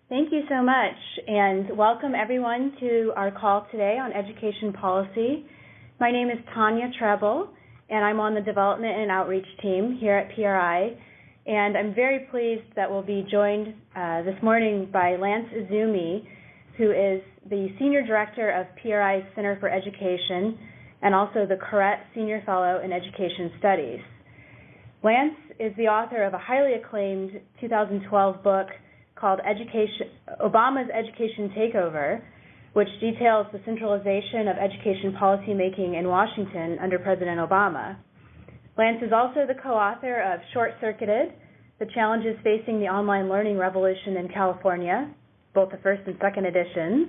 Thank you so much, and welcome everyone to our call today on education policy. My name is Tanya Treble, and I'm on the Development and Outreach team here at PRI, and I'm very pleased that we'll be joined this morning by Lance Izumi, who is the Senior Director of PRI's Center for Education and also the Corrett Senior Fellow in Education Studies. Lance is the author of a highly acclaimed 2012 book called Obama's Education Takeover, which details the centralization of education policymaking in Washington under President Obama. Lance is also the co-author of Short-Circuited, The Challenges Facing the Online Learning Revolution in California, both the first and second editions.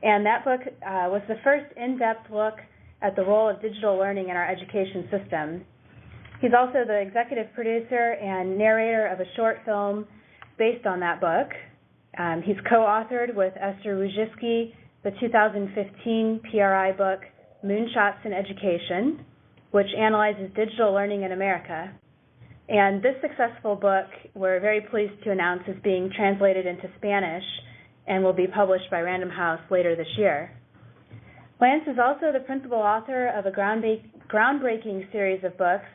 And that book was the first in-depth look at the role of digital learning in our education system. He's also the executive producer and narrator of a short film based on that book. He's co-authored with Esther Wojcicki the 2015 PRI book, Moonshots in Education, which analyzes digital learning in America. And this successful book, we're very pleased to announce, is being translated into Spanish and will be published by Random House later this year. Lance is also the principal author of a groundbreaking series of books,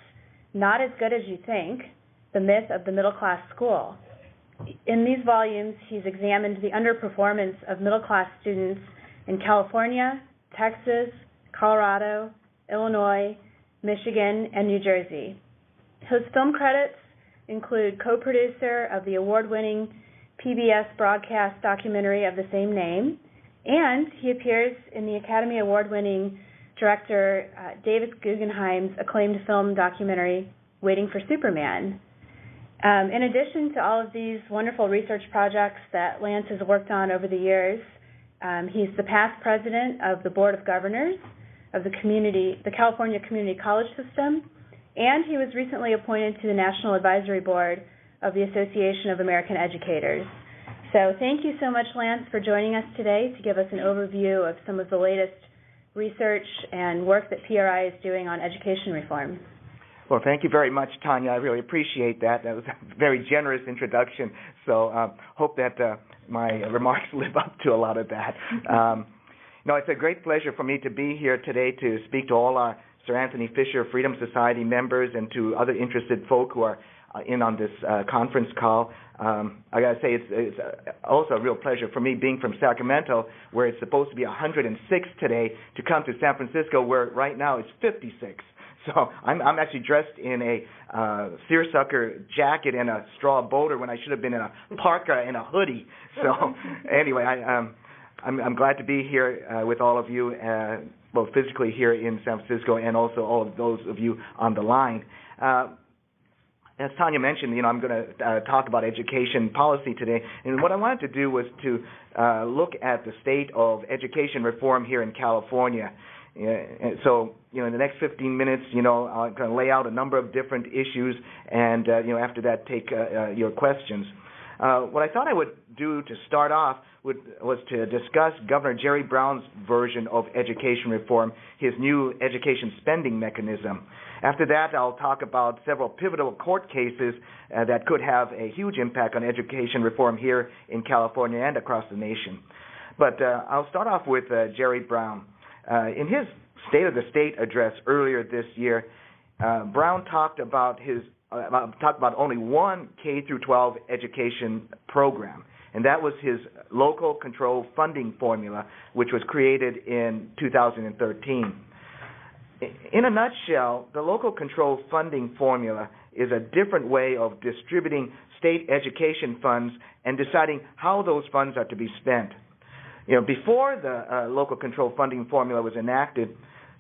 Not as Good as You Think, The Myth of the Middle-Class School. In these volumes, he's examined the underperformance of middle-class students in California, Texas, Colorado, Illinois, Michigan, and New Jersey. His film credits include co-producer of the award-winning PBS broadcast documentary of the same name, and he appears in the Academy Award-winning director David Guggenheim's acclaimed film documentary, Waiting for Superman. In addition to all of these wonderful research projects that Lance has worked on over the years, he's the past president of the Board of Governors of the California Community College System, and he was recently appointed to the National Advisory Board of the Association of American Educators. So thank you so much, Lance, for joining us today to give us an overview of some of the latest research and work that PRI is doing on education reform. Well, thank you very much, Tanya. I really appreciate that. That was a very generous introduction, so hope that my remarks live up to a lot of that. It's a great pleasure for me to be here today to speak to all our Sir Anthony Fisher Freedom Society members and to other interested folk who are in on this conference call. I got to say, it's also a real pleasure for me being from Sacramento, where it's supposed to be 106 today, to come to San Francisco, where right now it's 56. So I'm actually dressed in a seersucker jacket and a straw boater when I should have been in a parka and a hoodie. So anyway, I'm glad to be here with all of you, both physically here in San Francisco and also all of those of you on the line. As Tanya mentioned, I'm going to talk about education policy today, and what I wanted to do was to look at the state of education reform here in California. And so, in the next 15 minutes, I'm going to lay out a number of different issues, and after that, take your questions. What I thought I would do to start off was to discuss Governor Jerry Brown's version of education reform, his new education spending mechanism. After that, I'll talk about several pivotal court cases that could have a huge impact on education reform here in California and across the nation. But I'll start off with Jerry Brown. In his State of the State address earlier this year, Brown talked about only one K through 12 education program, and that was his local control funding formula, which was created in 2013. In a nutshell, the local control funding formula is a different way of distributing state education funds and deciding how those funds are to be spent. Before the local control funding formula was enacted,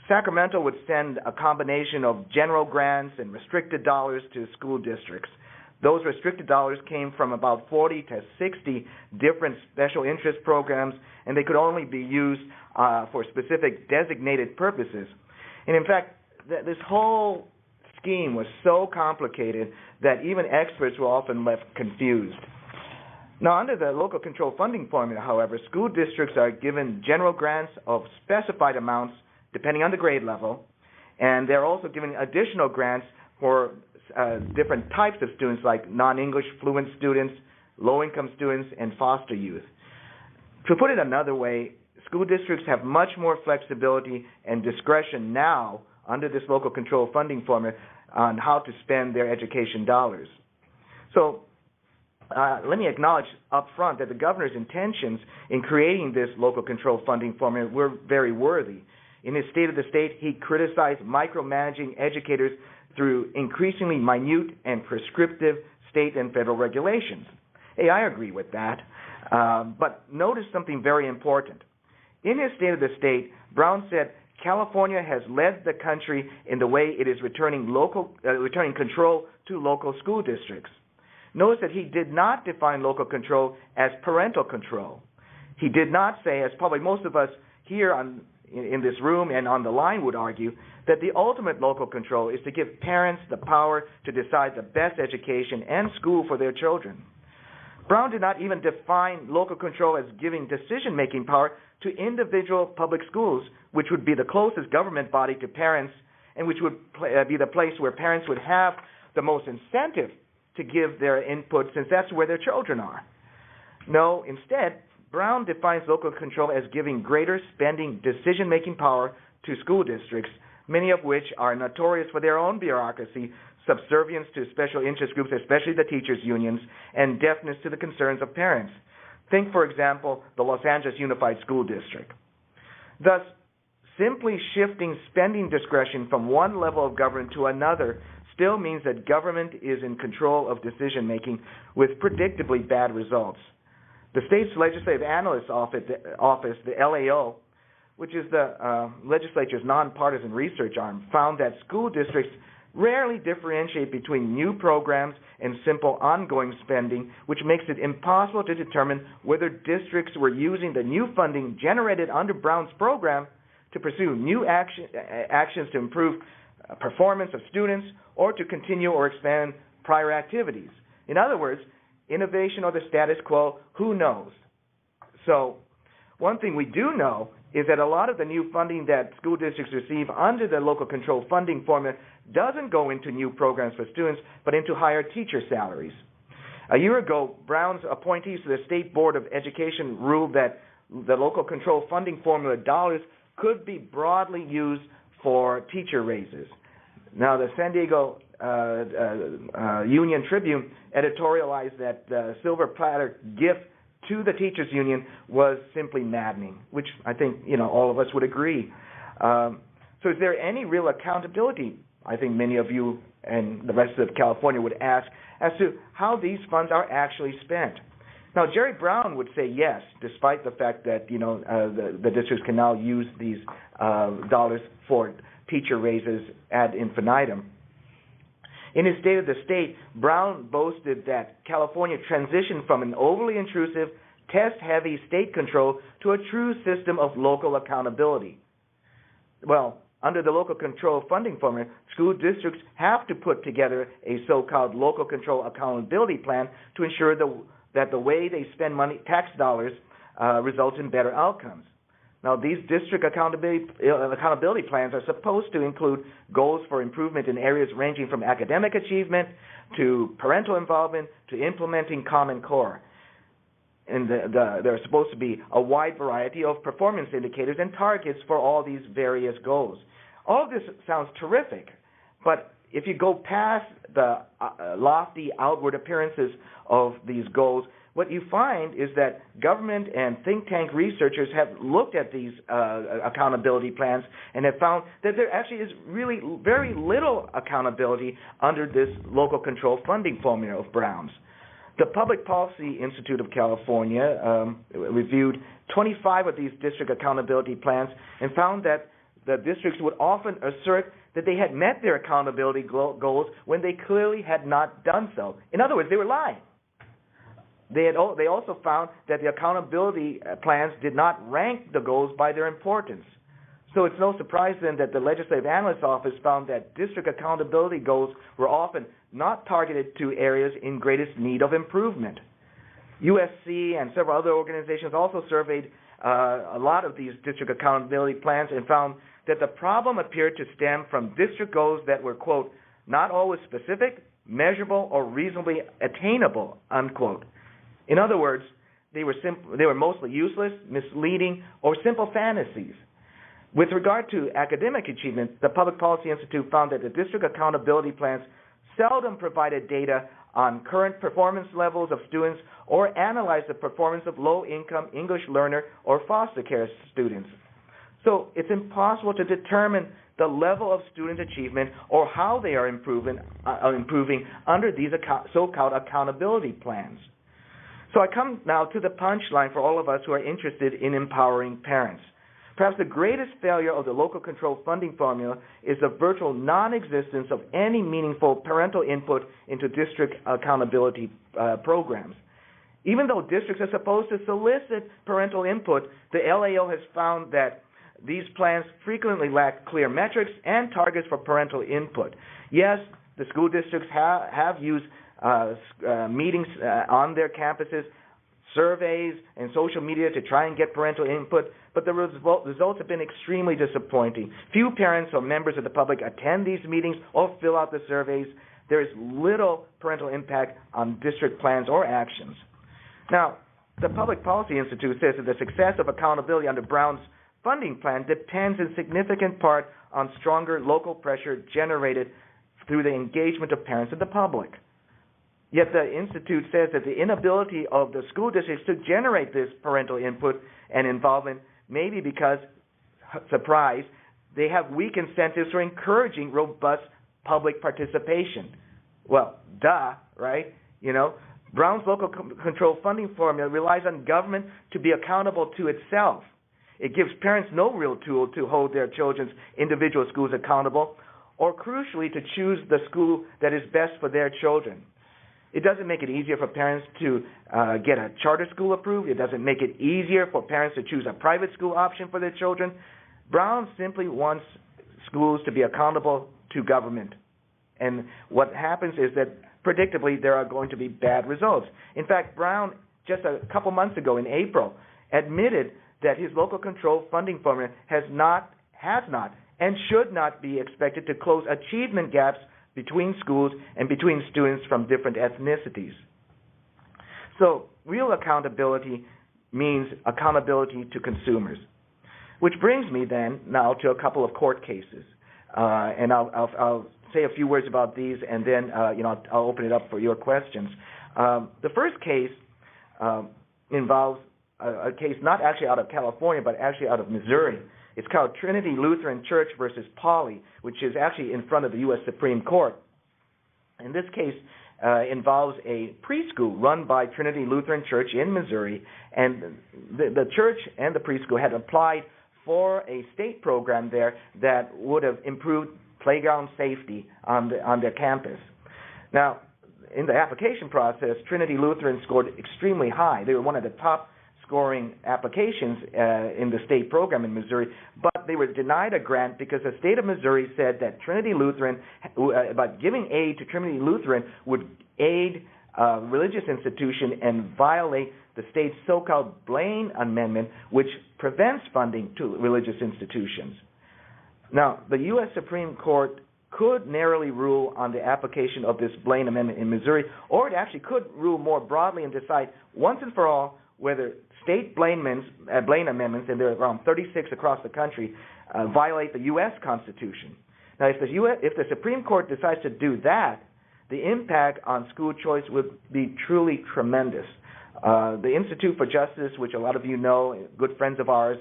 Sacramento would send a combination of general grants and restricted dollars to school districts. Those restricted dollars came from about 40 to 60 different special interest programs, and they could only be used for specific designated purposes. And in fact, this whole scheme was so complicated that even experts were often left confused. Now, under the local control funding formula, however, school districts are given general grants of specified amounts depending on the grade level, and they're also given additional grants for different types of students, like non-English fluent students, low-income students, and foster youth. To put it another way, school districts have much more flexibility and discretion now under this local control funding formula on how to spend their education dollars. So let me acknowledge up front that the governor's intentions in creating this local control funding formula were very worthy. In his State of the State, he criticized micromanaging educators through increasingly minute and prescriptive state and federal regulations. Hey, I agree with that. But notice something very important. In his State of the State, Brown said California has led the country in the way it is returning control to local school districts. Notice that he did not define local control as parental control. He did not say, as probably most of us here in this room and on the line would argue, that the ultimate local control is to give parents the power to decide the best education and school for their children. Brown did not even define local control as giving decision-making power to individual public schools, which would be the closest government body to parents and which would be the place where parents would have the most incentive to give their input, since that's where their children are. No, instead, Brown defines local control as giving greater spending decision-making power to school districts, many of which are notorious for their own bureaucracy, subservience to special interest groups, especially the teachers' unions, and deafness to the concerns of parents. Think, for example, the Los Angeles Unified School District. Thus, simply shifting spending discretion from one level of government to another still means that government is in control of decision-making with predictably bad results. The state's Legislative Analyst Office, the LAO, which is the legislature's nonpartisan research arm, found that school districts rarely differentiate between new programs and simple ongoing spending, which makes it impossible to determine whether districts were using the new funding generated under Brown's program to pursue new actions to improve performance of students or to continue or expand prior activities. In other words, innovation or the status quo, who knows? So one thing we do know is that a lot of the new funding that school districts receive under the local control funding formula doesn't go into new programs for students, but into higher teacher salaries. A year ago, Brown's appointees to the State Board of Education ruled that the local control funding formula dollars could be broadly used for teacher raises. Now, the San Diego Union Tribune editorialized that the silver platter gift to the teachers union was simply maddening, which I think all of us would agree. So is there any real accountability, I think many of you and the rest of California would ask, as to how these funds are actually spent? Now, Jerry Brown would say yes, despite the fact that the districts can now use these dollars for teacher raises ad infinitum. In his State of the State, Brown boasted that California transitioned from an overly intrusive, test-heavy state control to a true system of local accountability. Well, under the local control funding formula, school districts have to put together a so-called local control accountability plan to ensure that the way they spend money, tax dollars, results in better outcomes. Now, these district accountability plans are supposed to include goals for improvement in areas ranging from academic achievement to parental involvement to implementing Common Core. And there are supposed to be a wide variety of performance indicators and targets for all these various goals. All of this sounds terrific, but if you go past the lofty outward appearances of these goals, what you find is that government and think tank researchers have looked at these accountability plans and have found that there actually is really very little accountability under this local control funding formula of Brown's. The Public Policy Institute of California reviewed 25 of these district accountability plans and found that the districts would often assert that they had met their accountability goals when they clearly had not done so. In other words, they were lying. They also found that the accountability plans did not rank the goals by their importance. So it's no surprise then that the Legislative Analyst Office found that district accountability goals were often not targeted to areas in greatest need of improvement. USC and several other organizations also surveyed a lot of these district accountability plans and found that the problem appeared to stem from district goals that were, quote, not always specific, measurable, or reasonably attainable, unquote. In other words, they were mostly useless, misleading, or simple fantasies. With regard to academic achievement, the Public Policy Institute found that the district accountability plans seldom provided data on current performance levels of students or analyzed the performance of low-income English learner or foster care students. So it's impossible to determine the level of student achievement or how they are improving under these so-called accountability plans. So I come now to the punchline for all of us who are interested in empowering parents. Perhaps the greatest failure of the local control funding formula is the virtual non-existence of any meaningful parental input into district accountability programs. Even though districts are supposed to solicit parental input, the LAO has found that these plans frequently lack clear metrics and targets for parental input. Yes, the school districts have used meetings on their campuses, surveys, and social media to try and get parental input, but the results have been extremely disappointing. Few parents or members of the public attend these meetings or fill out the surveys. There is little parental impact on district plans or actions. Now, the Public Policy Institute says that the success of accountability under Brown's funding plan depends in significant part on stronger local pressure generated through the engagement of parents and the public. Yet the Institute says that the inability of the school districts to generate this parental input and involvement may be because, surprise, they have weak incentives for encouraging robust public participation. Well, duh, right? You know, Brown's local control funding formula relies on government to be accountable to itself. It gives parents no real tool to hold their children's individual schools accountable, or crucially, to choose the school that is best for their children. It doesn't make it easier for parents to get a charter school approved. It doesn't make it easier for parents to choose a private school option for their children. Brown simply wants schools to be accountable to government. And what happens is that, predictably, there are going to be bad results. In fact, Brown, just a couple months ago in April, admitted that his local control funding formula has not, and should not be expected to close achievement gaps between schools and between students from different ethnicities. So real accountability means accountability to consumers, which brings me then now to a couple of court cases, and I'll say a few words about these, and then I'll open it up for your questions. The first case involves a case not actually out of California, but actually out of Missouri. It's called Trinity Lutheran Church versus Pauley, which is actually in front of the U.S. Supreme Court. And this case involves a preschool run by Trinity Lutheran Church in Missouri, and the church and the preschool had applied for a state program there that would have improved playground safety on their campus. Now, in the application process, Trinity Lutheran scored extremely high. They were one of the top scoring applications in the state program in Missouri, but they were denied a grant because the state of Missouri said that Trinity Lutheran, by giving aid to Trinity Lutheran, would aid a religious institution and violate the state's so-called Blaine Amendment, which prevents funding to religious institutions. Now, the U.S. Supreme Court could narrowly rule on the application of this Blaine Amendment in Missouri, or it actually could rule more broadly and decide once and for all whether state Blaine amendments, and there are around 36 across the country, violate the U.S. Constitution. Now, if the Supreme Court decides to do that, the impact on school choice would be truly tremendous. The Institute for Justice, which a lot of you know, good friends of ours,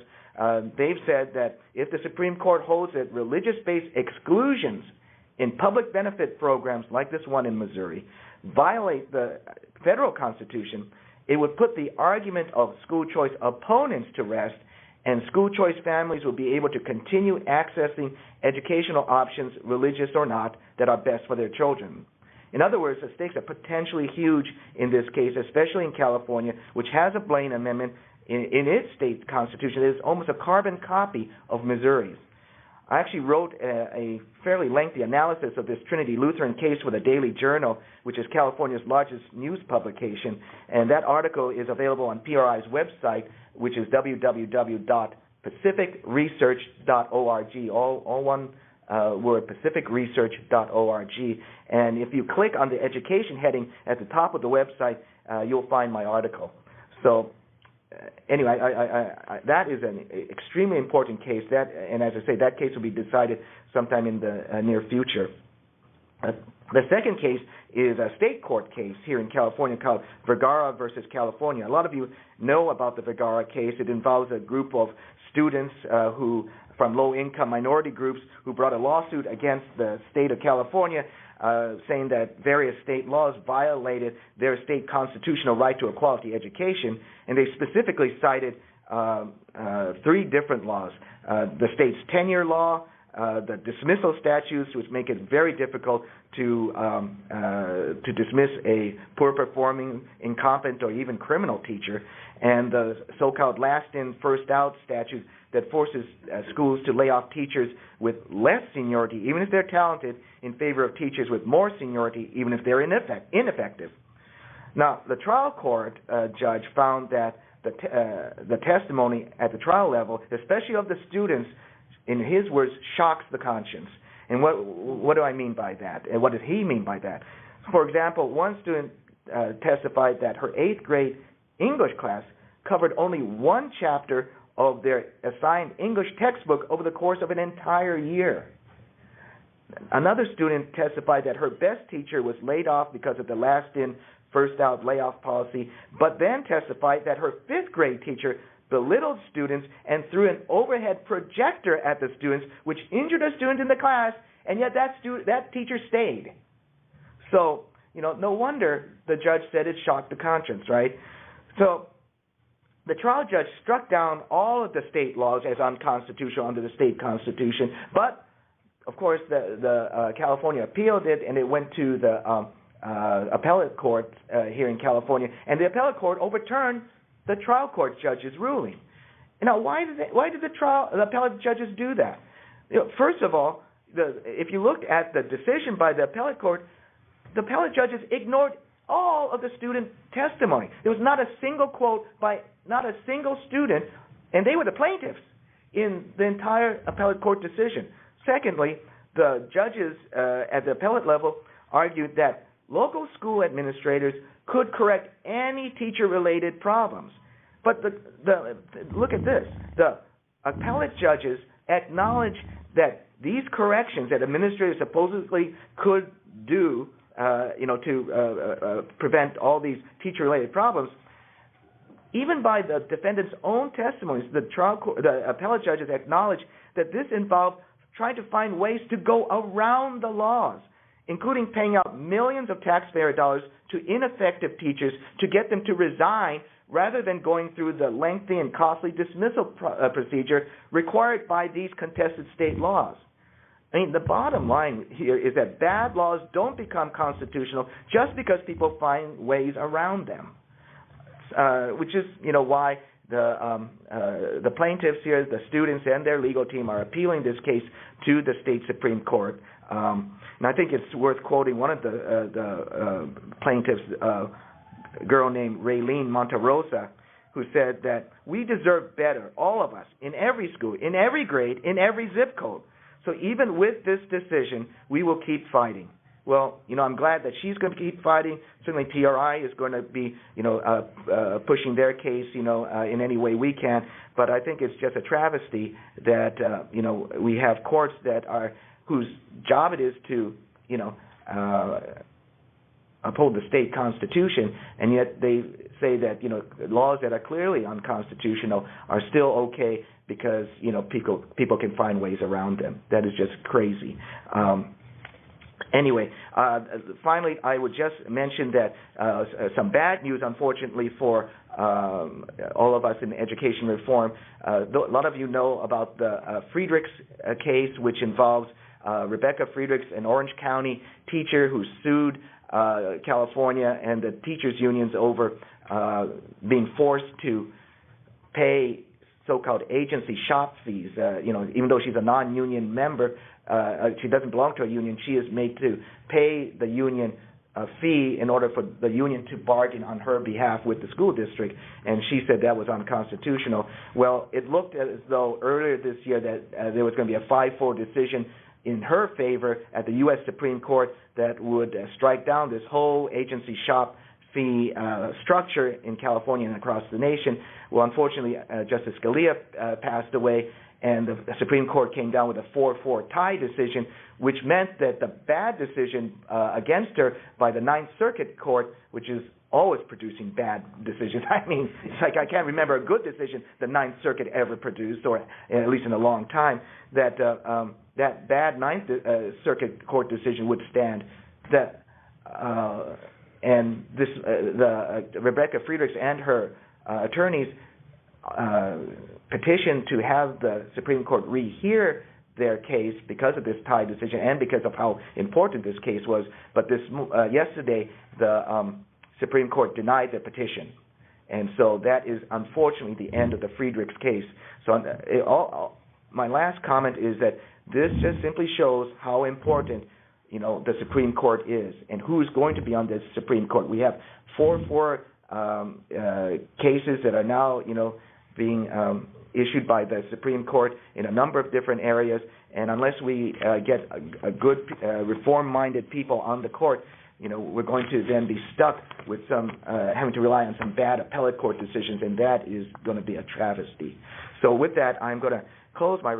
they've said that if the Supreme Court holds that religious-based exclusions in public benefit programs like this one in Missouri violate the federal Constitution, it would put the argument of school choice opponents to rest, and school choice families will be able to continue accessing educational options, religious or not, that are best for their children. In other words, the stakes are potentially huge in this case, especially in California, which has a Blaine Amendment in its state constitution that is almost a carbon copy of Missouri's. I actually wrote a fairly lengthy analysis of this Trinity Lutheran case for the Daily Journal, which is California's largest news publication, and that article is available on PRI's website, which is www.pacificresearch.org, all one word, pacificresearch.org. And if you click on the education heading at the top of the website, you'll find my article. So anyway, that is an extremely important case. And as I say, that case will be decided sometime in the near future. The second case is a state court case here in California called Vergara versus California. A lot of you know about the Vergara case. It involves a group of students who, from low-income minority groups, who brought a lawsuit against the state of California, saying that various state laws violated their state constitutional right to a quality education, and they specifically cited three different laws: the state's tenure law, the dismissal statutes, which make it very difficult to dismiss a poor-performing, incompetent, or even criminal teacher, and the so-called last-in, first-out statute that forces schools to lay off teachers with less seniority, even if they're talented, in favor of teachers with more seniority, even if they're ineffective. Now, the trial court judge found that the testimony at the trial level, especially of the students, in his words, shocks the conscience. And what do I mean by that? And what does he mean by that? For example, one student testified that her 8th grade English class covered only one chapter of their assigned English textbook over the course of an entire year. Another student testified that her best teacher was laid off because of the last-in, first-out layoff policy, but then testified that her 5th grade teacher belittled students and threw an overhead projector at the students, which injured a student in the class, and yet that teacher stayed. So, no wonder the judge said it shocked the conscience, right? So the trial judge struck down all of the state laws as unconstitutional under the state constitution, but, of course, the California appealed it, and it went to the appellate court here in California, and the appellate court overturned the trial court judge's ruling. Now, why did the appellate judges do that? First of all, if you look at the decision by the appellate court, the appellate judges ignored all of the student testimony. There was not a single quote by not a single student, and they were the plaintiffs in the entire appellate court decision. Secondly, the judges at the appellate level argued that local school administrators could correct any teacher-related problems. But look at this. The appellate judges acknowledge that these corrections that administrators supposedly could do to prevent all these teacher-related problems, even by the defendant's own testimonies, the appellate judges acknowledge that this involved trying to find ways to go around the laws, including paying out millions of taxpayer dollars to ineffective teachers to get them to resign rather than going through the lengthy and costly dismissal procedure required by these contested state laws. I mean, the bottom line here is that bad laws don't become constitutional just because people find ways around them, which is, why the plaintiffs here, the students and their legal team are appealing this case to the state Supreme Court. And I think it's worth quoting one of the plaintiffs, a girl named Raylene Monterosa, who said that we deserve better, all of us, in every school, in every grade, in every zip code. So even with this decision, we will keep fighting. Well, I'm glad that she's going to keep fighting. Certainly PRI is going to be, pushing their case, in any way we can. But I think it's just a travesty that, we have courts whose job it is to, uphold the state constitution, and yet they say that, laws that are clearly unconstitutional are still okay because, people can find ways around them. That is just crazy. Anyway, finally, I would just mention that some bad news, unfortunately, for all of us in education reform. A lot of you know about the Friedrichs case, which involves Rebecca Friedrichs, an Orange County teacher who sued California and the teachers' unions over being forced to pay so-called agency shop fees. Even though she's a non-union member, she doesn't belong to a union. She is made to pay the union a fee in order for the union to bargain on her behalf with the school district, and she said that was unconstitutional. Well, it looked as though earlier this year that there was going to be a 5-4 decision in her favor at the U.S. Supreme Court that would strike down this whole agency shop fee structure in California and across the nation. Well, unfortunately, Justice Scalia passed away, and the Supreme Court came down with a 4-4 tie decision, which meant that the bad decision against her by the Ninth Circuit Court, which is always producing bad decisions. I mean, it's like I can't remember a good decision the Ninth Circuit ever produced, or at least in a long time, that that bad Ninth Circuit Court decision would stand. That and this Rebecca Friedrichs and her attorneys petitioned to have the Supreme Court rehear their case because of this tie decision and because of how important this case was. But this yesterday, the Supreme Court denied the petition, and so that is unfortunately the end of the Friedrichs case. So my last comment is that this just simply shows how important the Supreme Court is and who's going to be on this Supreme Court. We have 4 cases that are now being issued by the Supreme Court in a number of different areas, and unless we get a good reform-minded people on the court, we're going to then be stuck with some having to rely on some bad appellate court decisions, and that is going to be a travesty. So with that, I'm going to close my